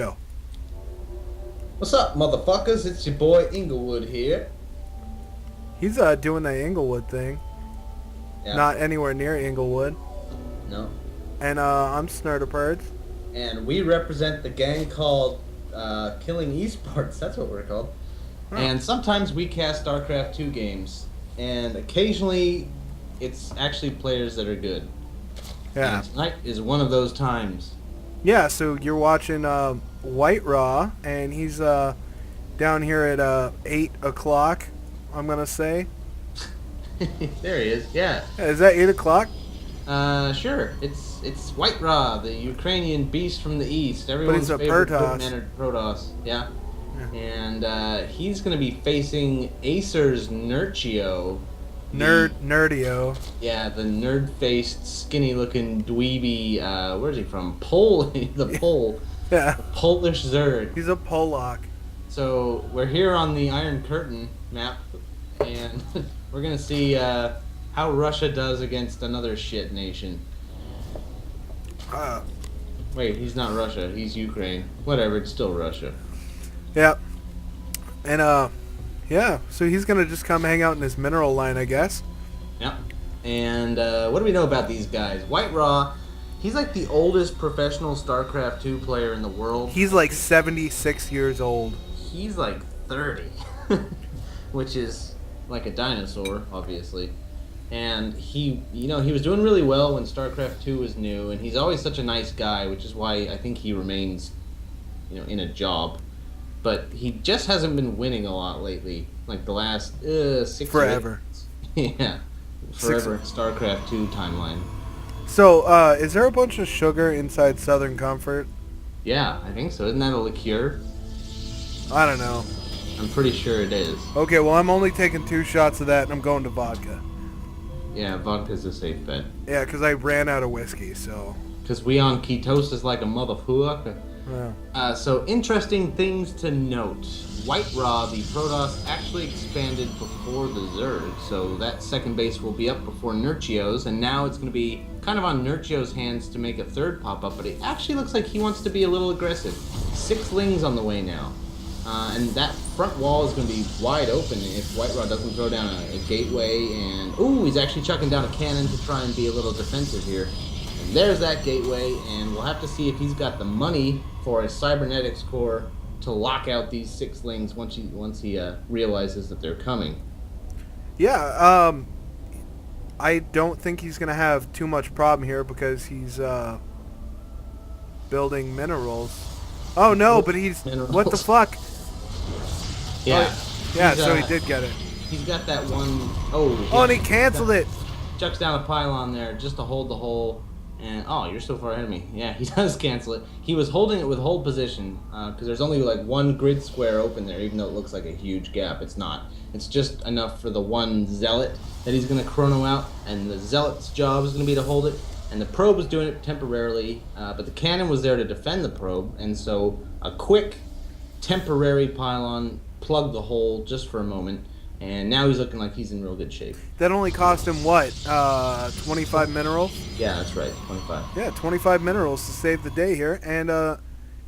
Go. What's up, motherfuckers? It's your boy Inglewood here. He's doing the Inglewood thing. Yeah. Not anywhere near Inglewood. No. And I'm Snurderpurds. And we represent the gang called Killing Esports. That's what we're called. Huh. And sometimes we cast StarCraft 2 games. And occasionally it's actually players that are good. Yeah. And tonight is one of those times. Yeah, so you're watching WhiteRa, and he's down here at 8 o'clock, I'm going to say. There he is, yeah. Is that 8 o'clock? Sure. It's WhiteRa, the Ukrainian beast from the east. Everyone's he's a favorite Protoss. good-mannered Protoss. Yeah. Yeah. And he's going to be facing Acer's Nerchio. Nerchio. Yeah, the nerd-faced, skinny-looking dweeby, where's he from? Poland, the Pole. Yeah. The Polish Zerg. He's a Polak. So, we're here on the Iron Curtain map, and we're going to see how Russia does against another shit nation. Wait, he's not Russia, he's Ukraine. Whatever, it's still Russia. Yep. And, yeah, so he's going to just come hang out in his mineral line, I guess. Yep. And what do we know about these guys? WhiteRa, he's like the oldest professional StarCraft 2 player in the world. He's like 76 years old. He's like 30, which is like a dinosaur, obviously. And he was doing really well when StarCraft 2 was new, and he's always such a nice guy, which is why I think he remains, in a job. But he just hasn't been winning a lot lately, like the last 6 Forever. Yeah, forever in StarCraft 2 timeline. So, is there a bunch of sugar inside Southern Comfort? Yeah, I think so. Isn't that a liqueur? I don't know. I'm pretty sure it is. Okay, well, I'm only taking 2 shots of that, and I'm going to vodka. Yeah, vodka's a safe bet. Yeah, because I ran out of whiskey, so... Because we on ketosis like a motherfucker. Yeah. So, interesting things to note. WhiteRa, the Protoss, actually expanded before the Zerg, so that second base will be up before Nerchio's, and now it's going to be kind of on Nerchio's hands to make a third pop up, but it actually looks like he wants to be a little aggressive. 6 lings on the way now. And that front wall is going to be wide open if WhiteRa doesn't throw down a gateway, and ooh, he's actually chucking down a cannon to try and be a little defensive here. And there's that gateway, and we'll have to see if he's got the money for a cybernetics core to lock out these 6 lings once he realizes that they're coming. Yeah, I don't think he's going to have too much problem here because he's building minerals. Oh, no, but he's... Minerals. What the fuck? Yeah. Yeah, so he did get it. He's got that one... Oh, Oh, and he canceled it. Chucks down a pylon there just to hold the hole. And, oh, you're so far ahead of me. Yeah, he does cancel it. He was holding it with hold position, because there's only like 1 grid square open there, even though it looks like a huge gap. It's not. It's just enough for the 1 zealot that he's going to chrono out, and the zealot's job is going to be to hold it. And the probe was doing it temporarily, but the cannon was there to defend the probe, and so a quick temporary pylon plugged the hole just for a moment, and now he's looking like he's in real good shape. That only cost him, what, 25 minerals? Yeah, that's right, 25. Yeah, 25 minerals to save the day here, and it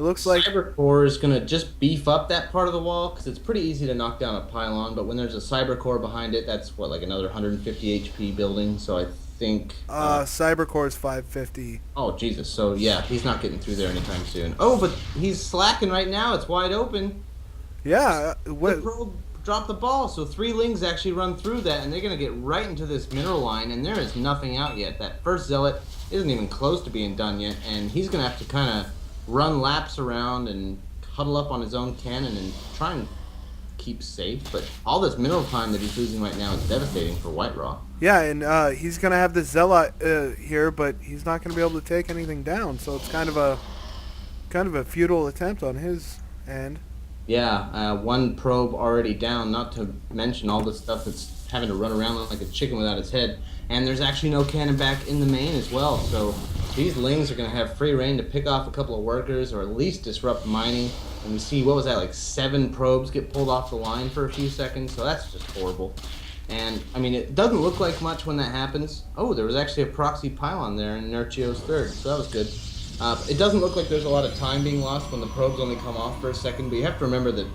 looks like... Cyber core is going to just beef up that part of the wall, because it's pretty easy to knock down a pylon, but when there's a cyber core behind it, that's, what, like another 150 HP building, so I think... Cyber core is 550. Oh, Jesus, so yeah, he's not getting through there anytime soon. Oh, but he's slacking right now, it's wide open. Yeah, what... The probe dropped the ball, so 3 lings actually run through that, and they're going to get right into this mineral line, and there is nothing out yet. That first zealot isn't even close to being done yet, and he's going to have to kind of run laps around and huddle up on his own cannon and try and keep safe. But all this mineral time that he's losing right now is devastating for WhiteRa. Yeah, and he's going to have the zealot here, but he's not going to be able to take anything down, so it's kind of a futile attempt on his end. Yeah, 1 probe already down, not to mention all the stuff that's having to run around like a chicken without its head. And there's actually no cannon back in the main as well, so these lings are going to have free reign to pick off a couple of workers or at least disrupt mining. And we see, what was that, like 7 probes get pulled off the line for a few seconds, so that's just horrible. And, I mean, it doesn't look like much when that happens. Oh, there was actually a proxy pylon there in Nerchio's third, so that was good. It doesn't look like there's a lot of time being lost when the probes only come off for a second, but you have to remember that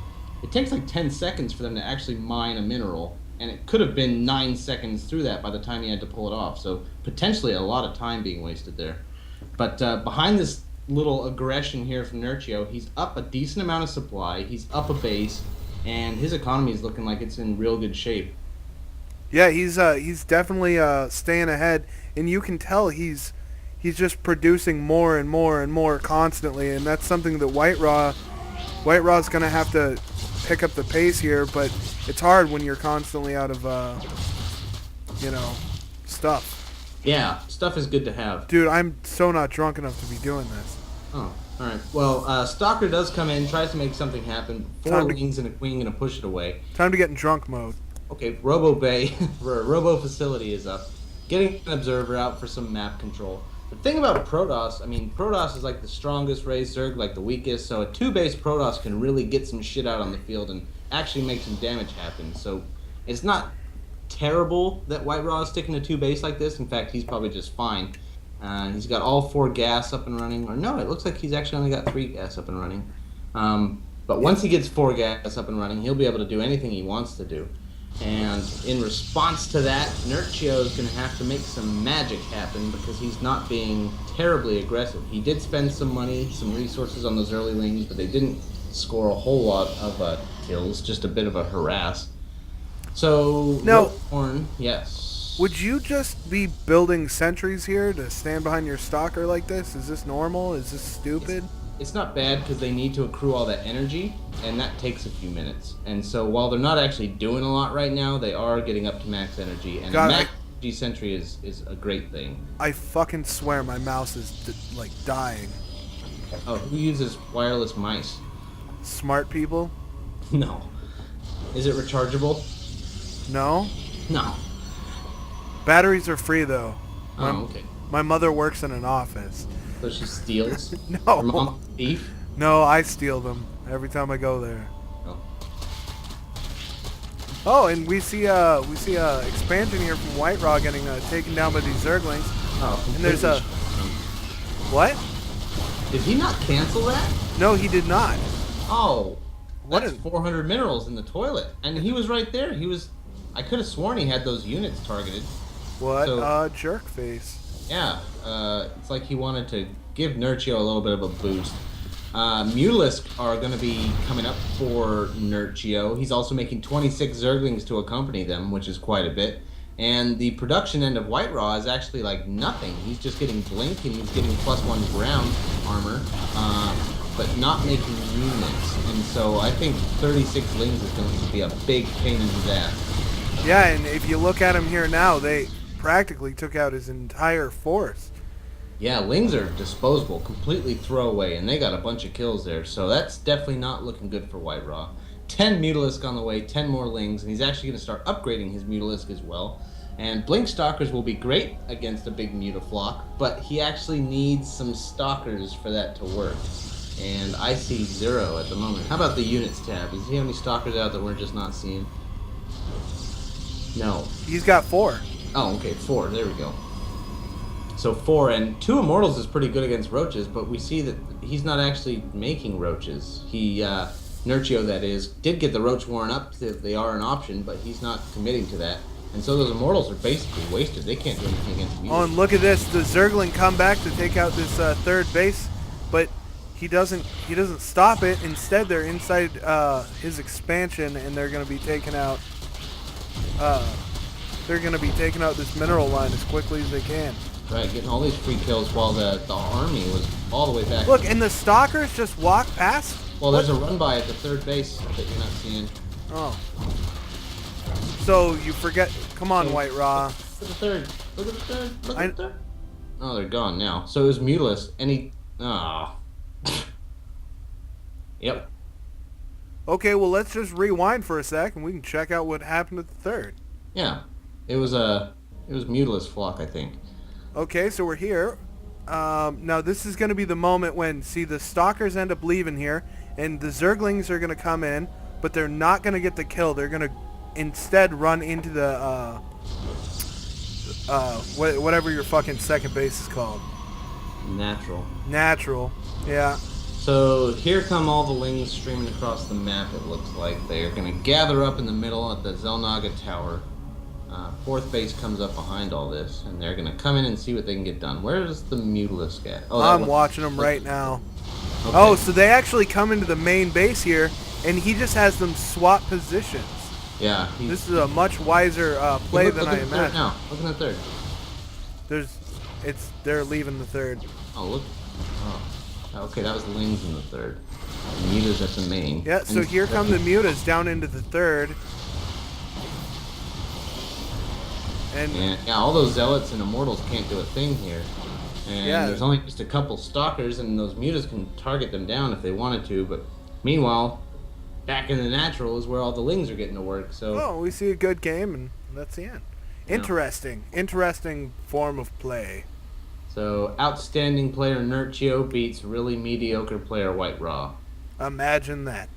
it takes like 10 seconds for them to actually mine a mineral, and it could have been 9 seconds through that by the time you had to pull it off, so potentially a lot of time being wasted there. But behind this little aggression here from Nerchio, he's up a decent amount of supply, he's up a base, and his economy is looking like it's in real good shape. Yeah, he's definitely staying ahead, and you can tell he's just producing more and more and more constantly, and that's something that WhiteRa's gonna have to pick up the pace here, but it's hard when you're constantly out of stuff. Yeah, stuff is good to have. Dude, I'm so not drunk enough to be doing this. Oh, all right. Well, Stalker does come in, tries to make something happen. 4 wings and a queen, gonna push it away. Time to get in drunk mode. Okay, Robo Bay, Robo Facility is up. Getting an observer out for some map control. The thing about Protoss, I mean, Protoss is like the strongest raised Zerg, like the weakest, so a 2-base Protoss can really get some shit out on the field and actually make some damage happen. So it's not terrible that WhiteRa is sticking to 2-base like this. In fact, he's probably just fine. He's got all 4 gas up and running. Or no, it looks like he's actually only got 3 gas up and running. But once he gets 4 gas up and running, he'll be able to do anything he wants to do. And in response to that, Nerchio is going to have to make some magic happen because he's not being terribly aggressive. He did spend some money, some resources on those early lings, but they didn't score a whole lot of kills, just a bit of a harass. So, now, Horn, yes. Would you just be building sentries here to stand behind your stalker like this? Is this normal? Is this stupid? It's not bad because they need to accrue all that energy, and that takes a few minutes. And so while they're not actually doing a lot right now, they are getting up to max energy, and max energy sentry is a great thing. I fucking swear my mouse is like dying. Oh, who uses wireless mice? Smart people? No. Is it rechargeable? No. No. Batteries are free though. Oh, okay. My mother works in an office. So she steals? No. Her mom thief? No, I steal them every time I go there. Oh. Oh, and we see expansion here from WhiteRa getting taken down by these Zerglings. Oh, and there's a what? Did he not cancel that? No, he did not. Oh, that's 400 minerals in the toilet, and he was right there. I could have sworn he had those units targeted. What jerk face. Yeah, it's like he wanted to give Nerchio a little bit of a boost. Mutalisk are going to be coming up for Nerchio. He's also making 26 Zerglings to accompany them, which is quite a bit. And the production end of WhiteRa is actually like nothing. He's just getting Blink and he's getting +1 ground armor, but not making units. And so I think 36 Lings is going to be a big pain in his ass. Yeah, and if you look at him here now, they practically took out his entire force. Yeah, Lings are disposable, completely throwaway, and they got a bunch of kills there, so that's definitely not looking good for WhiteRa. 10 Mutalisk on the way, 10 more Lings, and he's actually going to start upgrading his Mutalisk as well. And Blink Stalkers will be great against a big Mutaflock, but he actually needs some Stalkers for that to work. And I see 0 at the moment. How about the Units tab? Does he have any Stalkers out that we're just not seeing? No. He's got 4. Oh, okay, 4. There we go. So 4, and 2 Immortals is pretty good against Roaches, but we see that he's not actually making Roaches. He, Nerchio that is, did get the Roach Warren up, they are an option, but he's not committing to that. And so those Immortals are basically wasted. They can't do anything against Mutants. Oh, and look at this. The Zergling come back to take out this third base, but he doesn't stop it. Instead, they're inside his expansion, and they're going to be taking out this mineral line as quickly as they can. Right, getting all these free kills while the army was all the way back. Look, and the Stalkers just walk past. Well, there's a run by at the third base that you're not seeing. Oh. So you forget. Come on, WhiteRa. Look at the third. Look at the third. Look at the third. Oh, they're gone now. So it was Mutalisk, and he. Oh. Yep. Okay, well let's just rewind for a sec, and we can check out what happened at the third. Yeah, it was Mutalisk flock, I think. Okay, so we're here. Now this is going to be the moment when, see, the Stalkers end up leaving here, and the Zerglings are going to come in, but they're not going to get the kill. They're going to instead run into the whatever your fucking second base is called. Natural. Natural. Yeah. So here come all the lings streaming across the map, it looks like. They're going to gather up in the middle at the Zelnaga Tower. Fourth base comes up behind all this, and they're going to come in and see what they can get done. Where's the Mutalisk at? Oh, I'm watching them right now. Okay. Oh, so they actually come into the main base here, and he just has them swap positions. Yeah. This is a much wiser play than I imagined. imagined. Now, look at the third. They're leaving the third. Oh, look. Oh. Okay, that was the lings in the third. The Muta's at the main. Yeah, so here come the Mutas down into the third. And yeah, all those Zealots and Immortals can't do a thing here. And there's only just a couple Stalkers, and those Mutas can target them down if they wanted to, but meanwhile, back in the natural is where all the lings are getting to work, so... Oh, we see a good game, and that's the end. Yeah. Interesting form of play. So, outstanding player Nerchio beats really mediocre player WhiteRa. Imagine that.